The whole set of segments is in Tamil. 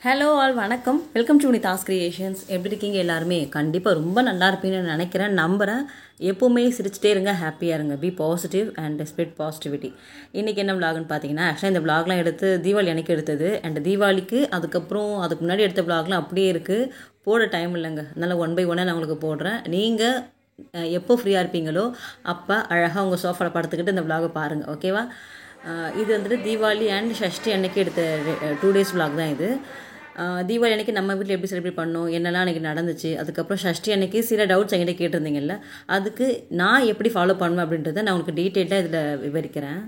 ஹலோ ஆல் வணக்கம். Welcome to Nidahas creations. எப்படி இருக்கீங்க எல்லாருமே? கண்டிப்பாக ரொம்ப நல்லா இருப்பீங்கன்னு நினைக்கிறேன், நம்புகிறேன். எப்போவுமே சிரிச்சிட்டே இருங்க, ஹாப்பியாக இருங்க, be positive and spread positivity. இன்றைக்கி என்ன விலாகுன்னு பார்த்தீங்கன்னா, ஆக்சுவலாக இந்த விலாக்லாம் எடுத்து தீபாவளி அன்றைக்கி எடுத்தது. அண்ட் தீபாவளிக்கு அதுக்கு முன்னாடி எடுத்த விலாக்லாம் அப்படியே இருக்குது, போட டைம் இல்லைங்க. அதனால் 1 by 1 நான் உங்களுக்கு போடுறேன். நீங்கள் எப்போ ஃப்ரீயாக இருப்பீங்களோ அப்போ அழகாக உங்கள் சோஃபாவில் படுத்துக்கிட்டு இந்த விலாகை பாருங்கள், ஓகேவா? இது வந்துட்டு தீபாவளி அண்ட் ஷஷ்டி அன்னைக்கு எடுத்த 2 days விலாக் தான் இது. தீபாவளி அன்றைக்கி நம்ம வீட்டில் எப்படி செலிப்ரேட் பண்ணோம், என்னெல்லாம் அன்றைக்கி நடந்துச்சு, அதுக்கப்புறம் ஷஷ்டி அன்றைக்கி சில டவுட்ஸ் என்கிட்ட கேட்டிருந்தீங்கல்ல, அதுக்கு நான் எப்படி ஃபாலோ பண்ணுவேன் அப்படின்றத நான் உங்களுக்கு டீட்டெயிலாக இதில் விவரிக்கிறேன்.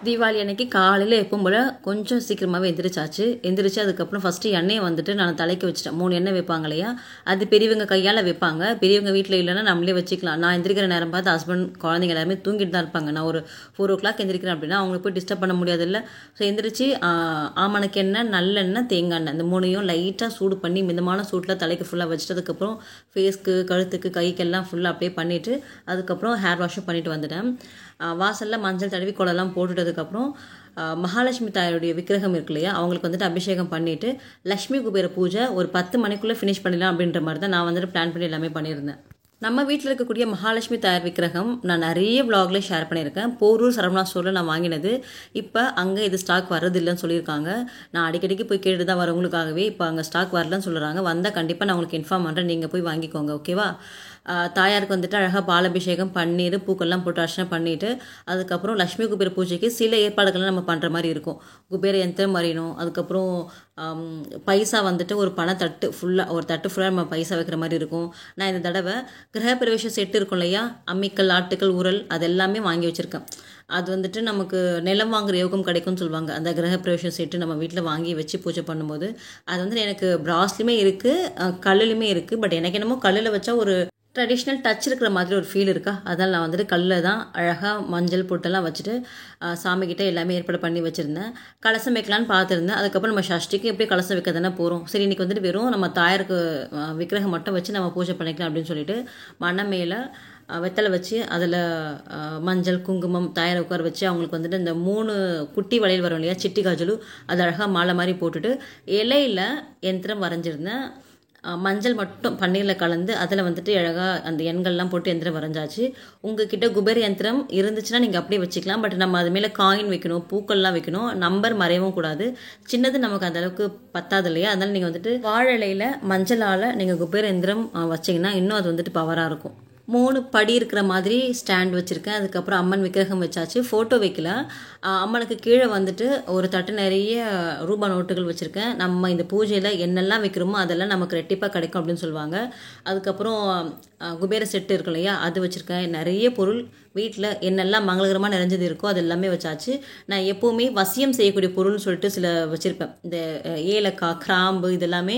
தீபாவளி அன்றைக்கி காலையில் எப்பவும் போல் கொஞ்சம் சீக்கிரமாகவே எந்திரிச்சு அதுக்கப்புறம் ஃபஸ்ட்டு எண்ணெயை வந்துட்டு நான் தலைக்கு வச்சுட்டேன். 3 எண்ணெய் வைப்பாங்க இல்லையா, அது பெரியவங்க கையால் வைப்பாங்க. பெரியவங்க வீட்டில் இல்லைன்னா நம்மளே வச்சுக்கலாம். நான் எந்திரிக்கிற நேரம் பார்த்து ஹஸ்பண்ட் குழந்தைங்க எல்லாருமே தூங்கிட்டு தான் இருப்பாங்க. நான் ஒரு 4 o'clock எந்திரிக்கிறேன் அப்படின்னா அவங்களுக்கு போய் டிஸ்டர்ப் பண்ண முடியாது இல்லை. ஸோ எந்திரிச்சு ஆமணக்கு எண்ணெய், நல்லெண்ணெய், தேங்காய் எண்ணெய் இந்த 3ஐயும் லைட்டாக சூடு பண்ணி மிதமான சூட்டில் தலைக்கு ஃபுல்லாக வச்சுட்டு அதுக்கப்புறம் ஃபேஸ்க்கு, கழுத்துக்கு, கைக்கெல்லாம் ஃபுல்லாக அப்படியே பண்ணிவிட்டு அதுக்கப்புறம் ஹேர் வாஷும் பண்ணிவிட்டு வந்துட்டேன். வாசலில் மஞ்சள் தடவி கோலெல்லாம் போட்டுட்டதுக்கப்புறம் மகாலட்சுமி தாயோடைய விக்கிரகம் இருக்கு இல்லையா, அவங்களுக்கு வந்துட்டு அபிஷேகம் பண்ணிவிட்டு லக்ஷ்மி குபேர பூஜை ஒரு 10 மணிக்குள்ளே ஃபினிஷ் பண்ணிடலாம் அப்படின்ற மாதிரி தான் நான் வந்துட்டு பிளான் பண்ணி எல்லாமே பண்ணியிருந்தேன். நம்ம வீட்டில் இருக்கக்கூடிய மகாலட்சுமி தாயார் விக்கிரகம் நான் நிறைய விளாக்ல ஷேர் பண்ணியிருக்கேன். போரூர் சரவணா ஸ்டோரில் நான் வாங்கினது. இப்போ அங்கே இது ஸ்டாக் வர்றதில்லைன்னு சொல்லியிருக்காங்க. நான் அடிக்கடிக்கு போய் கேட்டு தான் வரவங்களுக்காகவே இப்போ அங்கே ஸ்டாக் வரலன்னு சொல்கிறாங்க. வந்தால் கண்டிப்பாக நான் உங்களுக்கு இன்ஃபார்ம் பண்ணுறேன், நீங்கள் போய் வாங்கிக்கோங்க, ஓகேவா? தாயாருக்கு வந்துட்டு அழகாக பாலாபிஷேகம் பன்னீர் பூக்கள்லாம் போட்டு அர்ச்சனை பண்ணிவிட்டு அதுக்கப்புறம் லக்ஷ்மி குபேர பூஜைக்கு சில ஏற்பாடுகள்லாம் நம்ம பண்ணுற மாதிரி இருக்கும். குபேர யந்திரம் வரையணும், அதுக்கப்புறம் பைசா வந்துட்டு ஒரு பணத்தட்டு ஃபுல்லாக ஒரு தட்டு ஃபுல்லாக நம்ம பைசா வைக்கிற மாதிரி இருக்கும். நான் இந்த தடவை கிரகப்பிரவேச செட்டு இருக்கும் இல்லையா, அம்மிக்கல், ஆட்டுக்கல், உரல் அது எல்லாமே வாங்கி வச்சுருக்கேன். அது வந்துட்டு நமக்கு நிலம் வாங்குற யோகம் கிடைக்கும்னு சொல்லுவாங்க. அந்த கிரகப்பிரவேச செட்டு நம்ம வீட்டில் வாங்கி வச்சு பூஜை பண்ணும்போது அது வந்துட்டு எனக்கு பிராஸ்லையுமே இருக்குது, கல்லுலையுமே இருக்குது. பட் எனக்கு என்னமோ கல்லில் வச்சா ஒரு ட்ரெடிஷ்னல் டச் இருக்கிற மாதிரி ஒரு ஃபீல் இருக்கா, அதனால் நான் வந்துட்டு கல்லில் தான் அழகாக மஞ்சள் பொட்டெல்லாம் வச்சுட்டு சாமிக்கிட்ட எல்லாமே ஏற்பாடு பண்ணி வச்சுருந்தேன். கலசம் வைக்கலான்னு பார்த்துருந்தேன். அதுக்கப்புறம் நம்ம ஷஷ்டிக்கு எப்படி கலசம் வைக்க தானே போகிறோம், சரி இன்றைக்கி வந்துட்டு வெறும் நம்ம தாயாருக்கு விக்கிரகம் மட்டும் வச்சு நம்ம பூஜை பண்ணிக்கலாம் அப்படின்னு சொல்லிட்டு மண் மேலே வெத்தலை வச்சு அதில் மஞ்சள், குங்குமம், தாயாரை உட்கார வச்சு அவங்களுக்கு வந்துட்டு இந்த 3 குட்டி வளையல் வரும் இல்லையா, சிட்டி காஜலு, அது அழகாக மாலை மாதிரி போட்டுட்டு இலையில் யந்திரம் வரைஞ்சிருந்தேன். மஞ்சள் மட்டும் பன்னீரில் கலந்து அதில் வந்துட்டு அழகாக அந்த எண்கள்லாம் போட்டு யந்திரம் வரைஞ்சாச்சு. உங்ககிட்ட குபேர யந்திரம் இருந்துச்சுன்னா நீங்கள் அப்படியே வச்சுக்கலாம். பட் நம்ம அது மேலே காயின் வைக்கணும், பூக்கள்லாம் வைக்கணும், நம்பர் மறையவும் கூடாது. சின்னது நமக்கு அந்த அளவுக்கு பத்தாது இல்லையா, அதனால் நீங்கள் வந்துட்டு வாழை இலையில் மஞ்சளால் நீங்கள் குபேர யந்திரம் வச்சிங்கன்னா இன்னும் அது வந்துட்டு பவராக இருக்கும். 3 படி இருக்கிற மாதிரி ஸ்டாண்ட் வச்சுருக்கேன். அதுக்கப்புறம் அம்மன் விக்கிரகம் வச்சாச்சு. ஃபோட்டோ வைக்கல. அம்மனுக்கு கீழே வந்துட்டு ஒரு தட்டு நிறைய ரூபா நோட்டுகள் வச்சுருக்கேன். நம்ம இந்த பூஜையில் என்னெல்லாம் வைக்கிறோமோ அதெல்லாம் நமக்கு ரெட்டிப்பாக கிடைக்கும் அப்படின்னு சொல்லுவாங்க. அதுக்கப்புறம் குபேர செட்டு இருக்கு இல்லையா, அது வச்சுருக்கேன். நிறைய பொருள் வீட்டில் என்னெல்லாம் மங்களகரமாக நிறைஞ்சது இருக்கோ அது எல்லாமே வச்சாச்சு. நான் எப்போவுமே வசியம் செய்யக்கூடிய பொருள்னு சொல்லிட்டு சில வச்சுருப்பேன். இந்த ஏலக்காய், கிராம்பு இதெல்லாமே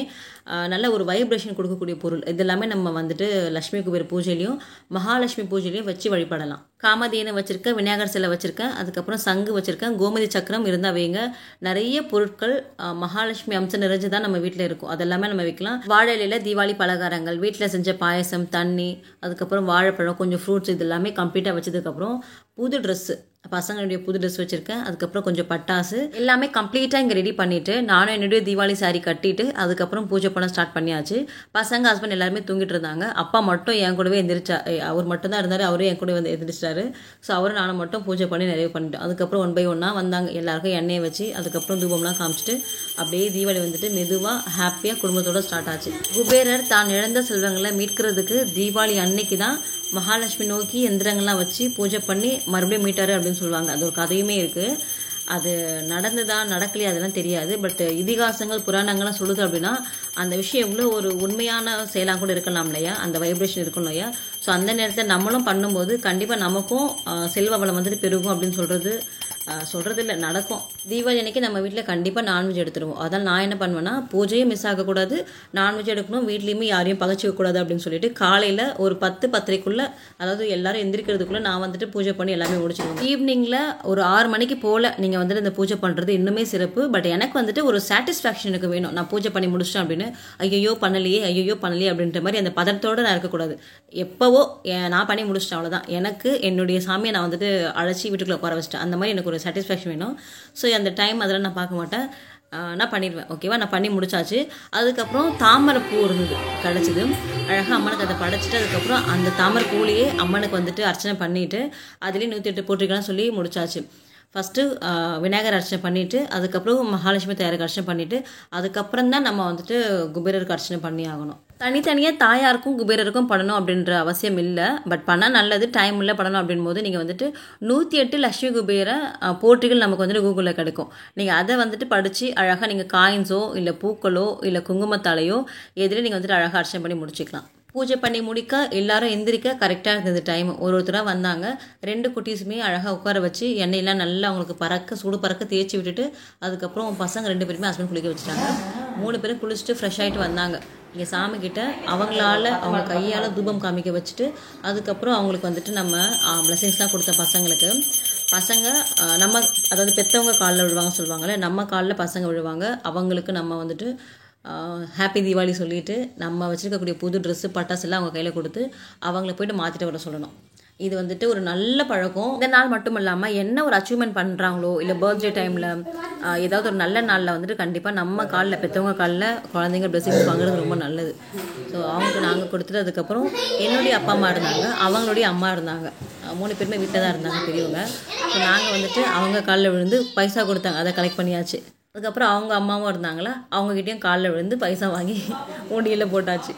நல்ல ஒரு வைப்ரேஷன் கொடுக்கக்கூடிய பொருள். இதெல்லாமே நம்ம வந்துட்டு லக்ஷ்மி குபேர பூஜையிலையும் மகாலட்சுமி பூஜையிலையும் வச்சு வழிபடலாம். காமதேனு வச்சுருக்கேன், விநாயகர் சிலை வச்சுருக்கேன், அதுக்கப்புறம் சங்கு வச்சுருக்கேன், கோமதி சக்கரம் இருந்தால் வைங்க. நிறைய பொருட்கள் மகாலட்சுமி அம்சம் நிறைஞ்சு தான் நம்ம வீட்டில் இருக்கும், அதெல்லாமே நம்ம வைக்கலாம். வாழை இலையில் தீபாவளி பலகாரங்கள், வீட்டில் செஞ்ச பாயசம், தண்ணி, அதுக்கப்புறம் வாழைப்பழம், கொஞ்சம் ஃப்ரூட்ஸ் இது எல்லாமே கம்ப்ளீட்டாக வச்சதுக்கப்புறம் புது ட்ரெஸ்ஸு, பசங்களுடைய புது ட்ரெஸ் வச்சுருக்கேன். அதுக்கப்புறம் கொஞ்சம் பட்டாசு எல்லாமே கம்ப்ளீட்டாக இங்கே ரெடி பண்ணிவிட்டு நானும் என்னுடைய தீபாவளி சாரி கட்டிட்டு அதுக்கப்புறம் பூஜை பண்ண ஸ்டார்ட் பண்ணியாச்சு. பசங்க, ஹஸ்பண்ட் எல்லாருமே தூங்கிட்டு இருந்தாங்க. அப்பா மட்டும் என் கூடவே எந்திரிச்சா, அவர் மட்டும் தான் இருந்தார், அவரும் என் கூட வந்து எந்திரிச்சிட்டாரு. ஸோ அவரும் நானும் மட்டும் பூஜை பண்ணி நிறைய பண்ணிட்டோம். அதுக்கப்புறம் 1 by 1 வந்தாங்க, எல்லாருக்கும் எண்ணெயை வச்சு அதுக்கப்புறம் தூபம்லாம் காமிச்சிட்டு அப்படியே தீபாவளி வந்துட்டு மெதுவாக ஹாப்பியாக குடும்பத்தோடு ஸ்டார்ட் ஆச்சு. குபேரர் தான் இழந்த செல்வங்களை மீட்கிறதுக்கு தீபாவளி அன்னைக்கு தான் மகாலட்சுமி நோக்கி எந்திரங்கள்லாம் வச்சு பூஜை பண்ணி மறுபடியும் மீட்டாரு அப்படின்னு சொல்லுவாங்க. அது ஒரு கதையுமே இருக்குது. அது நடந்ததா நடக்கலையா அதெல்லாம் தெரியாது. பட் இதிகாசங்கள், புராணங்கள்லாம் சொல்லுது அப்படின்னா அந்த விஷயம் எவ்வளோ ஒரு உண்மையான செயலாக கூட இருக்கலாம் இல்லையா, அந்த வைப்ரேஷன் இருக்கணும் இல்லையா. ஸோ அந்த நேரத்தில் நம்மளும் பண்ணும்போது கண்டிப்பாக நமக்கும் செல்வ வளம் வந்துட்டு பெருகும் அப்படின்னு சொல்கிறது இல்லை, நடக்கும். தீபாவளி அன்னைக்கு நம்ம வீட்டில் கண்டிப்பாக நான்வெஜ் எடுத்துருவோம். அதனால் நான் என்ன பண்ணுவேன்னா, பூஜையும் மிஸ் ஆகக்கூடாது, நான்வெஜ் எடுக்கணும், வீட்லேயுமே யாரையும் பகச்சிக்கக்கூடாது அப்படின்னு சொல்லிட்டு காலையில் ஒரு 10-10:30 அதாவது எல்லாரும் எந்திரிக்கிறதுக்குள்ளே நான் வந்துட்டு பூஜை பண்ணி எல்லாமே முடிச்சிடுவோம். ஈவினிங்கில் ஒரு 6 மணிக்கு போல் நீங்கள் வந்துட்டு இந்த பூஜை பண்ணுறது இன்னுமே சிறப்பு. பட் எனக்கு வந்துட்டு ஒரு சாட்டிஸ்ஃபேக்ஷன் எனக்கு வேணும். நான் பூஜை பண்ணி முடிச்சிட்டேன் அப்படின்னு ஐயோ பண்ணலையே அப்படின்ற மாதிரி அந்த பதத்தோடு நான் இருக்கக்கூடாது. எப்போவோ நான் பண்ணி முடிச்சிட்டேன், அவ்வளோதான். எனக்கு என்னுடைய சாமியை நான் வந்துட்டு அழைச்சி வீட்டுக்குள்ளே உட்கார வச்சிட்டேன், அந்த மாதிரி எனக்கு ஒரு சாட்டிஸ்ஃபேக்ஷன் வேணும். ஸோ அந்த டைம் அதெல்லாம் நான் பார்க்க மாட்டேன். நான் பண்ணிடுவேன். ஓகேவா, நான் பண்ணி முடிச்சாச்சு. அதுக்கப்புறம் தாமரை பூ இருந்தது கிடச்சிது. அழகாக அம்மனுக்கு அதை படைச்சிட்டு அதுக்கப்புறம் அந்த தாமரை பூலேயே அம்மனுக்கு வந்துட்டு அர்ச்சனை பண்ணிவிட்டு அதுலேயே 108 போட்டிருக்கலாம் சொல்லி முடிச்சாச்சு. ஃபஸ்ட்டு விநாயகர் அர்ச்சனை பண்ணிவிட்டு அதுக்கப்புறம் மகாலட்சுமி தயாருக்கு அர்ச்சனை பண்ணிவிட்டு அதுக்கப்புறம் தான் நம்ம வந்துட்டு குபேரருக்கு அர்ச்சனை பண்ணி ஆகணும். தனித்தனியாக தாயாருக்கும் குபேரருக்கும் பண்ணணும் அப்படின்ற அவசியம் இல்லை. பட் பண்ணால் நல்லது. டைம் இல்லை பண்ணணும் அப்படின் போது நீங்கள் வந்துட்டு 108 லட்சுமி குபேர போற்றிகள் நமக்கு வந்துட்டு கூகுளில் கிடைக்கும். நீங்கள் அதை வந்துட்டு படித்து அழகாக நீங்கள் காயின்ஸோ இல்லை பூக்களோ இல்லை குங்குமத்தாலையோ எதிலே நீங்கள் வந்துட்டு அழகாக அர்ச்சனை பண்ணி முடிச்சிக்கலாம். பூஜை பண்ணி முடிக்க எல்லாரும் எந்திரிக்க கரெக்டாக இருந்தது டைம். ஒருத்தராக வந்தாங்க. 2 குட்டீஸுமே அழகாக உட்கார வச்சு எண்ணெயெல்லாம் நல்லா அவங்களுக்கு சூடு பறக்க தேய்ச்சி விட்டுட்டு அதுக்கப்புறம் பசங்க 2 பேருமே ஹஸ்பண்ட் குளிக்க வச்சுட்டாங்க. 3 பேரும் குளிச்சுட்டு ஃப்ரெஷ் ஆகிட்டு வந்தாங்க. இங்கே சாமிக்கிட்ட அவங்க கையால் தூபம் காமிக்க வச்சுட்டு அதுக்கப்புறம் அவங்களுக்கு வந்துட்டு நம்ம பிளஸிங்ஸ்லாம் கொடுத்த பசங்க நம்ம அதாவது பெற்றவங்க காலில் விழுவாங்க சொல்லுவாங்கள்ல, நம்ம காலில் பசங்க விழுவாங்க. அவங்களுக்கு நம்ம வந்துட்டு ஹாப்பி தீபாவளி சொல்லிவிட்டு நம்ம வச்சுருக்கக்கூடிய புது ட்ரெஸ்ஸு பட்டாசு எல்லாம் அவங்க கையில் கொடுத்து அவங்கள போய்ட்டு மாற்றிட்டு வர சொல்லணும். இது வந்துட்டு ஒரு நல்ல பழக்கம். இந்த நாள் மட்டும் இல்லாமல் என்ன ஒரு அச்சீவ்மெண்ட் பண்ணுறாங்களோ இல்லை பர்த்டே டைமில் ஏதாவது ஒரு நல்ல நாளில் வந்துட்டு கண்டிப்பாக நம்ம காலில் பெற்றவங்க காலில் குழந்தைங்க பிளஸிங்ஸ் வாங்குறது ரொம்ப நல்லது. ஸோ அவங்களுக்கு நாங்கள் கொடுத்துட்டு அதுக்கப்புறம் என்னுடைய அப்பா அம்மா இருந்தாங்க, அவங்களுடைய அம்மா இருந்தாங்க. 3 பேருமே வீட்டில் தான் இருந்தாங்க பெரியவங்க. ஸோ நாங்கள் வந்துட்டு அவங்க காலில் விழுந்து பைசா கொடுத்தாங்க, அதை கலெக்ட் பண்ணியாச்சு. அதுக்கப்புறம் அவங்க அம்மாவும் இருந்தாங்களா, அவங்ககிட்டயும் காலில் விழுந்து பைசா வாங்கி உண்டியலில் போட்டாச்சு.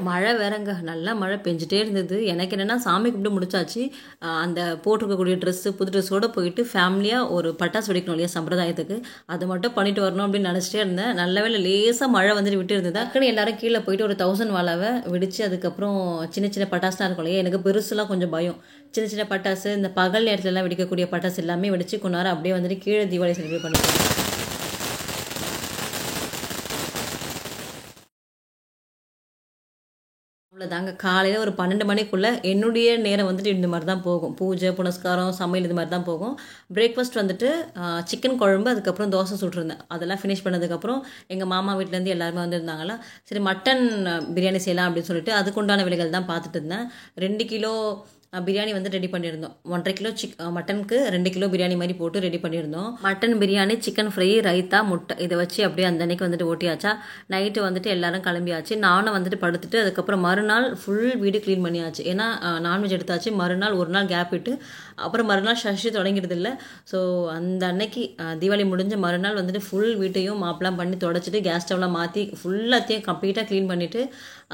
மழை வேறங்க, நல்லா மழை பெஞ்சிட்டே இருந்தது. எனக்கு என்னென்னா சாமி கும்பிட்டு முடிச்சாச்சு. அந்த போட்டிருக்கக்கூடிய ட்ரெஸ்ஸு புது ட்ரெஸ்ஸோடு போயிட்டு ஃபேமிலியாக ஒரு பட்டாசு வெடிக்கணும் இல்லையா சம்பிரதாயத்துக்கு, அதை மட்டும் பண்ணிட்டு வரணும் அப்படின்னு நினச்சிட்டே இருந்தேன். நல்ல வேளை லேசாக மழை வந்துட்டு விட்டு இருந்தது. டக்குன்னு எல்லாரும் கீழே போயிட்டு ஒரு 1000 வாழாவை வெடித்து அதுக்கப்புறம் சின்ன சின்ன பட்டாசுலாம் இருக்கும் இல்லையா, எனக்கு பெருசுலாம் கொஞ்சம் பயம். சின்ன சின்ன பட்டாசு இந்த பகல் நேரத்துலலாம் வெடிக்கக்கூடிய பட்டாசு எல்லாமே வெடித்து கொண்டாரு அப்படியே வந்துட்டு கீழே தீபாவளி செலிப்ரேட் பண்ணிக்கலாம். அவ்வளோதாங்க. காலையில் ஒரு 12 மணிக்குள்ளே என்னுடைய நேரம் வந்துட்டு இந்த மாதிரி தான் போகும். பூஜை புனஸ்காரம் சமையல் இது மாதிரி தான் போகும். பிரேக்ஃபாஸ்ட் வந்துட்டு சிக்கன் குழம்பு அதுக்கப்புறம் தோசை சுட்டுருந்தேன். அதெல்லாம் ஃபினிஷ் பண்ணதுக்கப்புறம் எங்கள் மாமா வீட்டிலேருந்து எல்லாருமே வந்துருந்தாங்களா, சரி மட்டன் பிரியாணி செய்யலாம் அப்படின்னு சொல்லிட்டு அதுக்குண்டான வேலைகள் தான் பார்த்துட்டு இருந்தேன். 2 கிலோ பிரியாணி வந்து ரெடி பண்ணியிருந்தோம். 1.5 கிலோ மட்டனுக்கு 2 கிலோ பிரியாணி மாதிரி போட்டு ரெடி பண்ணியிருந்தோம். Mutton biryani, chicken fry, raita, முட்டை இதை வச்சு அப்படியே அந்த அன்னைக்கு வந்துட்டு ஓட்டியாச்சா. நைட்டு வந்துட்டு எல்லாரும் கிளம்பியாச்சு. நானும் வந்துட்டு படுத்துட்டு அதுக்கப்புறம் மறுநாள் ஃபுல் வீடு க்ளீன் பண்ணியாச்சு. ஏன்னா நான்வெஜ் எடுத்தாச்சு. மறுநாள் ஒரு நாள் கேப் விட்டு அப்புறம் மறுநாள் சஷ்டி தொடங்கிடுது இல்லை. ஸோ அந்த அன்னைக்கு தீபாவளி முடிஞ்ச மறுநாள் வந்துட்டு ஃபுல் வீட்டையும் மாப்லாம் பண்ணி தொடச்சிட்டு கேஸ் ஸ்டவ்லாம் மாற்றி ஃபுல்லாத்தையும் கம்ப்ளீட்டாக க்ளீன் பண்ணிவிட்டு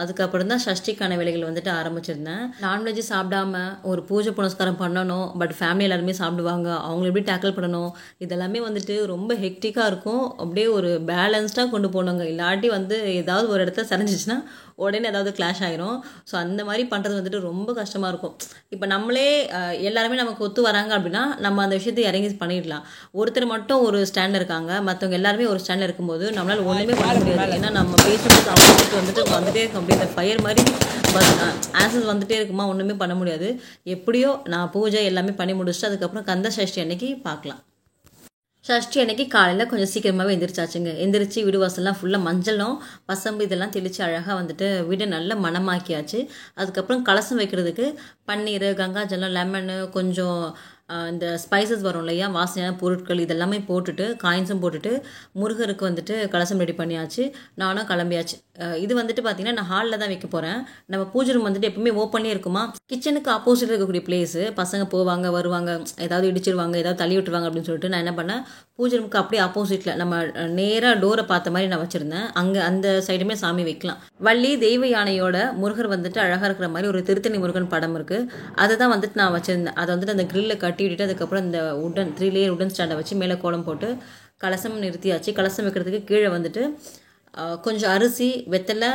அதுக்கப்புறம் தான் சஷ்டிக்கான வேலைகள் வந்துட்டு ஆரம்பிச்சிருந்தேன். நான்வெஜ் சாப்பிடாம ஒரு பூஜை புனஸ்காரம் பண்ணணும். பட் ஃபேமிலி எல்லாருமே சாப்பிடுவாங்க, அவங்கள எப்படி டேக்கிள் பண்ணணும், இதெல்லாமே வந்துட்டு ரொம்ப ஹெக்டிக்காக இருக்கும். அப்படியே ஒரு பேலன்ஸ்டாக கொண்டு போனோங்க. இல்லாட்டி வந்து ஏதாவது ஒரு இடத்துல சரிஞ்சிச்சுன்னா உடனே ஏதாவது கிளாஷ் ஆயிரும். ஸோ அந்த மாதிரி பண்ணுறது வந்துட்டு ரொம்ப கஷ்டமாக இருக்கும். இப்போ நம்மளே எல்லாருமே நமக்கு ஒத்து வராங்க அப்படின்னா நம்ம அந்த விஷயத்தை இறங்கி பண்ணிடலாம். ஒருத்தர் மட்டும் ஒரு ஸ்டாண்ட் இருக்காங்க, மற்றவங்க எல்லாருமே ஒரு ஸ்டாண்ட் இருக்கும்போது நம்மளால் ஒன்றுமே பண்ண முடியாது. ஏன்னா நம்ம பேசும்போது அவங்களுக்கு வந்துட்டே இருக்கும். அப்படி இந்த ஃபயர் மாதிரி ஆன்சர்ஸ் வந்துட்டே இருக்குமா, ஒன்றுமே பண்ண முடியாது. எப்படியோ நான் பூஜை எல்லாமே பண்ணி முடிச்சுட்டு அதுக்கப்புறம் கந்த சஷ்டி அன்னைக்கு பார்க்கலாம். சஷ்டி அன்னைக்கு காலையில் கொஞ்சம் சீக்கிரமாகவே எந்திரிச்சாச்சுங்க. எந்திரிச்சு வீடு வாசல்லாம் ஃபுல்லாக மஞ்சளும் வசம்பு இதெல்லாம் தெளித்து அழகாக வந்துட்டு வீடை நல்ல மணமாக்கியாச்சு. அதுக்கப்புறம் கலசம் வைக்கிறதுக்கு பன்னீர், கங்காஜலம், லெமனு, கொஞ்சம் இந்த ஸ்பைசஸ் வரும் இல்லையா, வாசனையான பொருட்கள் இதெல்லாமே போட்டுட்டு காயின்ஸும் போட்டுட்டு முருகருக்கு வந்துட்டு கலசம் ரெடி பண்ணியாச்சு. நானும் கிளம்பியாச்சு. இது வந்துட்டு பார்த்தீங்கன்னா நான் ஹாலில் தான் வைக்க போகிறேன். நம்ம பூஜை ரூம் வந்துட்டு எப்பவுமே ஓப்பன்லேயே இருக்குமா, கிச்சனுக்கு ஆப்போசிட் இருக்கக்கூடிய பிளேஸு. பசங்க போவாங்க வருவாங்க, ஏதாவது இடிச்சிருவாங்க, ஏதாவது தள்ளி விட்டுருவாங்க அப்படின்னு சொல்லிட்டு நான் என்ன பண்ணேன், பூஜை ரூமுக்கு அப்படியே ஆப்போசிட்டில் நம்ம நேராக டோரை பார்த்த மாதிரி நான் வச்சுருந்தேன். அங்கே அந்த சைடுமே சாமி வைக்கலாம். வள்ளி தெய்வ யானையோட முருகர் வந்துட்டு அழகாக இருக்கிற மாதிரி ஒரு திருத்தணி முருகன் படம் இருக்குது. அதை தான் வந்துட்டு நான் வச்சுருந்தேன். அதை வந்துட்டு அந்த கிரில்ல கட்டி விட்டுட்டு அதுக்கப்புறம் இந்த 3 லேயர் உடன் ஸ்டாண்டை வச்சு மேலே கோலம் போட்டு கலசம் நிறுத்தியாச்சு. கலசம் வைக்கிறதுக்கு கீழே வந்துட்டு கொஞ்சம் அரிசி வெத்தலை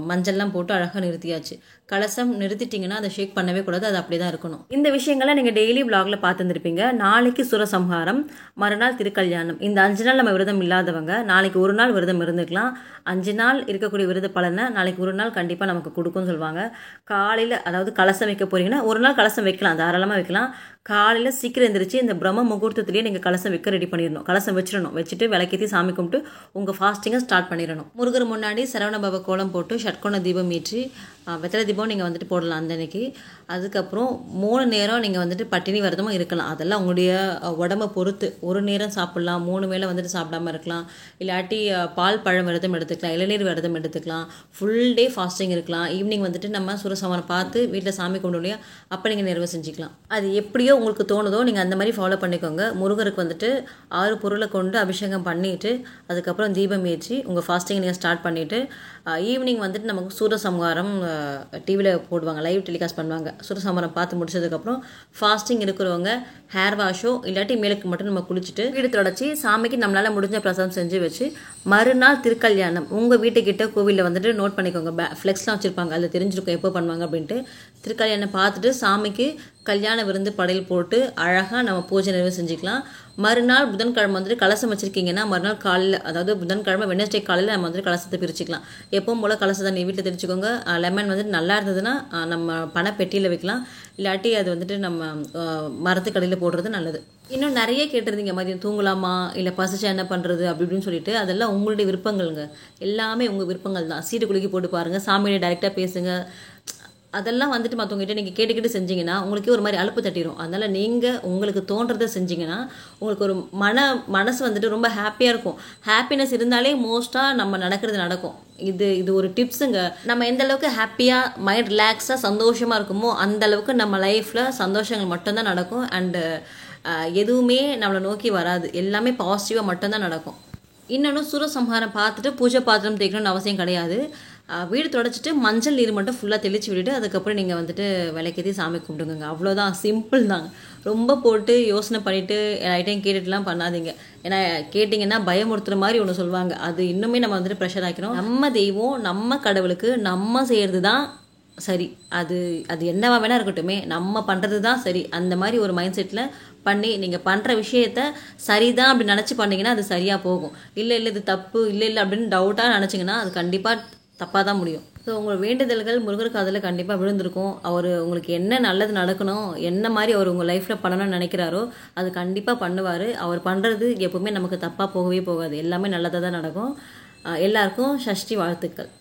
மஞ்சள்லாம் போட்டு அழகாக நிறுத்தியாச்சு. கலசம் நிறுத்திட்டிங்கன்னா அதை ஷேக் பண்ணவே கூடாது, அது அப்படியே தான் இருக்கணும். இந்த விஷயங்களை நீங்கள் டெய்லி விலாகில் பார்த்துருந்துருப்பீங்க. நாளைக்கு சூரசம்ஹாரம், மறுநாள் திருக்கல்யாணம். இந்த 5 நாள் நம்ம விரதம் இல்லாதவங்க நாளைக்கு ஒரு நாள் விரதம் இருந்துக்கலாம். 5 நாள் இருக்கக்கூடிய விரத பலனை நாளைக்கு ஒரு நாள் கண்டிப்பாக நமக்கு கொடுக்கும்னு சொல்லுவாங்க. காலையில் அதாவது கலசம் வைக்க போகிறீங்கன்னா ஒரு நாள் கலசம் வைக்கலாம், தாராளமாக வைக்கலாம். காலையில் சீக்கிரம் எழுந்திரிச்சு இந்த பிரம்ம முகூர்த்தத்துலேயே நீங்கள் கலசம் வைக்க ரெடி பண்ணிடணும். கலசம் வச்சிடணும். வச்சுட்டு விளக்கேற்றி சாமி கும்பிட்டு உங்கள் ஃபாஸ்டிங்கை ஸ்டார்ட் பண்ணிடணும். முருகர் முன்னாடி சரவணபவ கோலம் போட்டு ஷட்கோண தீபம் ஏற்றி வெத்தலை தீபம் நீங்கள் வந்துட்டு போடலாம் அந்த அன்னைக்கு. அதுக்கப்புறம் 3 நேரம் நீங்கள் வந்துட்டு பட்டினி விரதமாக இருக்கலாம். அதெல்லாம் உங்களுடைய உடம்பை பொறுத்து. ஒரு நேரம் சாப்பிட்லாம், 3 வேளை வந்துட்டு சாப்பிடாமல் இருக்கலாம். இல்லாட்டி பால் பழம் விரதம் எடுத்துக்கலாம், இளநீர் விரதம் எடுத்துக்கலாம், ஃபுல் டே ஃபாஸ்டிங் இருக்கலாம். ஈவினிங் வந்துட்டு நம்ம சூரசம்ஹாரம் பார்த்து வீட்டில் சாமி கும்பிட்டு இல்லையா, அப்போ நீங்கள் நிறைவு செஞ்சுக்கலாம். அது எப்படியோ உங்களுக்கு தோணுதோ நீங்கள் அந்த மாதிரி ஃபாலோ பண்ணிக்கோங்க. முருகருக்கு வந்துட்டு 6 பொருளை கொண்டு அபிஷேகம் பண்ணிவிட்டு அதுக்கப்புறம் தீபம் ஏற்றி உங்கள் ஃபாஸ்டிங்கை நீங்கள் ஸ்டார்ட் பண்ணிவிட்டு ஈவினிங் வந்துட்டு நமக்கு சூரசம்ஹாரம் டிவியில் போடுவாங்க, லைவ் டெலிகாஸ்ட் பண்ணுவாங்க. சூரசம்ஹாரம் பார்த்து முடிச்சதுக்கப்புறம் ஃபாஸ்டிங் இருக்கிறவங்க ஹேர் வாஷோ இல்லாட்டி மேலுக்கு மட்டும் நம்ம குளிச்சுட்டு வீடு தொடச்சி சாமிக்கு நம்மளால் முடிஞ்ச பிரசாதம் செஞ்சு வச்சு மறுநாள் திருக்கல்யாணம் உங்கள் வீட்டுக்கிட்ட கோவிலில் வந்துட்டு நோட் பண்ணிக்கோங்க. ஃப்ளெக்ஸ்லாம் வச்சுருப்பாங்க, அதில் தெரிஞ்சிருக்கும் எப்போ பண்ணுவாங்க அப்படின்ட்டு. திருக்கல்யாணம் பார்த்துட்டு சாமிக்கு கல்யாண விருந்து படையல் போட்டு அழகாக நம்ம பூஜை நிறைவு செஞ்சுக்கலாம். மறுநாள் புதன்கிழமை வந்துட்டு கலசம் வச்சுருக்கீங்கன்னா மறுநாள் காலையில், அதாவது புதன்கிழமை வெனஸ்டே காலையில் நம்ம வந்துட்டு கலசத்தை பிரிச்சுக்கலாம். எப்பவும் போல் கலசத்தை நீ வீட்டில் தெரிஞ்சுக்கோங்க. லெமன் வந்துட்டு நல்லா இருந்ததுன்னா நம்ம பணப்பெட்டியில் வைக்கலாம், இல்லாட்டி அது வந்துட்டு நம்ம மரத்துக்கடையில் போடுறது நல்லது. இன்னும் நிறைய கேட்டிருந்தீங்க, மதியம் தூங்கலாமா இல்லை பசிச்சா என்ன பண்ணுறது அப்படி இப்படின்னு சொல்லிட்டு. அதெல்லாம் உங்களுடைய விருப்பங்கள்ங்க, எல்லாமே உங்கள் விருப்பங்கள் தான். சீட்டு குலுக்கி போட்டு பாருங்கள், சாமியை டைரெக்டாக பேசுங்க. அதெல்லாம் வந்துட்டு மற்றவங்ககிட்ட நீங்கள் கேட்டுக்கிட்டு செஞ்சீங்கன்னா உங்களுக்கே ஒரு மாதிரி அலுப்பு தட்டிடும். அதனால் நீங்கள் உங்களுக்கு தோன்றதை செஞ்சீங்கன்னா உங்களுக்கு ஒரு மனசு வந்துட்டு ரொம்ப ஹாப்பியாக இருக்கும். ஹாப்பினஸ் இருந்தாலே மோஸ்ட்டாக நம்ம நடக்கிறது நடக்கும். இது ஒரு டிப்ஸுங்க. நம்ம எந்த அளவுக்கு ஹாப்பியாக மைண்ட் ரிலாக்ஸாக சந்தோஷமாக இருக்குமோ அந்த அளவுக்கு நம்ம லைஃப்பில் சந்தோஷங்கள் மட்டும்தான் நடக்கும். அண்டு எதுவுமே நம்மளை நோக்கி வராது, எல்லாமே பாசிட்டிவாக மட்டும்தான் நடக்கும். இன்னொன்று, சூரசம்ஹாரம் பார்த்துட்டு பூஜை பாத்திரம் தேய்க்கணும்னு அவசியம் கிடையாது. வீடு தொடச்சிட்டு மஞ்சள் நீர் மட்டும் ஃபுல்லாக தெளித்து விட்டுட்டு அதுக்கப்புறம் நீங்கள் வந்துட்டு விளக்கேற்றி சாமி கும்பிடுங்க. அவ்வளோதான், சிம்பிள் தாங்க. ரொம்ப போட்டு யோசனை பண்ணிவிட்டு ஐட்டம் கேட்டுட்டுலாம் பண்ணாதீங்க. ஏன்னா கேட்டிங்கன்னா பயமுறுத்துற மாதிரி ஒன்று சொல்லுவாங்க, அது இன்னுமே நம்ம வந்துட்டு ப்ரெஷர் ஆக்கிறோம். நம்ம தெய்வம், நம்ம கடவுளுக்கு நம்ம செய்கிறது தான் சரி. அது என்னவா வேணா இருக்கட்டுமே, நம்ம பண்ணுறது தான் சரி. அந்த மாதிரி ஒரு மைண்ட் செட்டில் பண்ணி நீங்கள் பண்ணுற விஷயத்த சரிதான் அப்படி நினச்சி பண்ணிங்கன்னா அது சரியாக போகும். இல்லை இது தப்பு, இல்லை அப்படின்னு டவுட்டாக நினச்சிங்கன்னா அது கண்டிப்பாக தப்பாக தான் முடியும். ஸோ உங்கள் வேண்டுதல்கள் முருகருக்கு அதில் கண்டிப்பாக விழுந்திருக்கும். அவர் உங்களுக்கு என்ன நல்லது நடக்கணும், என்ன மாதிரி அவர் உங்கள் லைஃப்பில் பண்ணணும்னு நினைக்கிறாரோ அது கண்டிப்பாக பண்ணுவார். அவர் பண்ணுறது எப்போவுமே நமக்கு தப்பாக போகவே போகாது, எல்லாமே நல்லதாக தான் நடக்கும். எல்லாருக்கும் சஷ்டி வாழ்த்துக்கள்.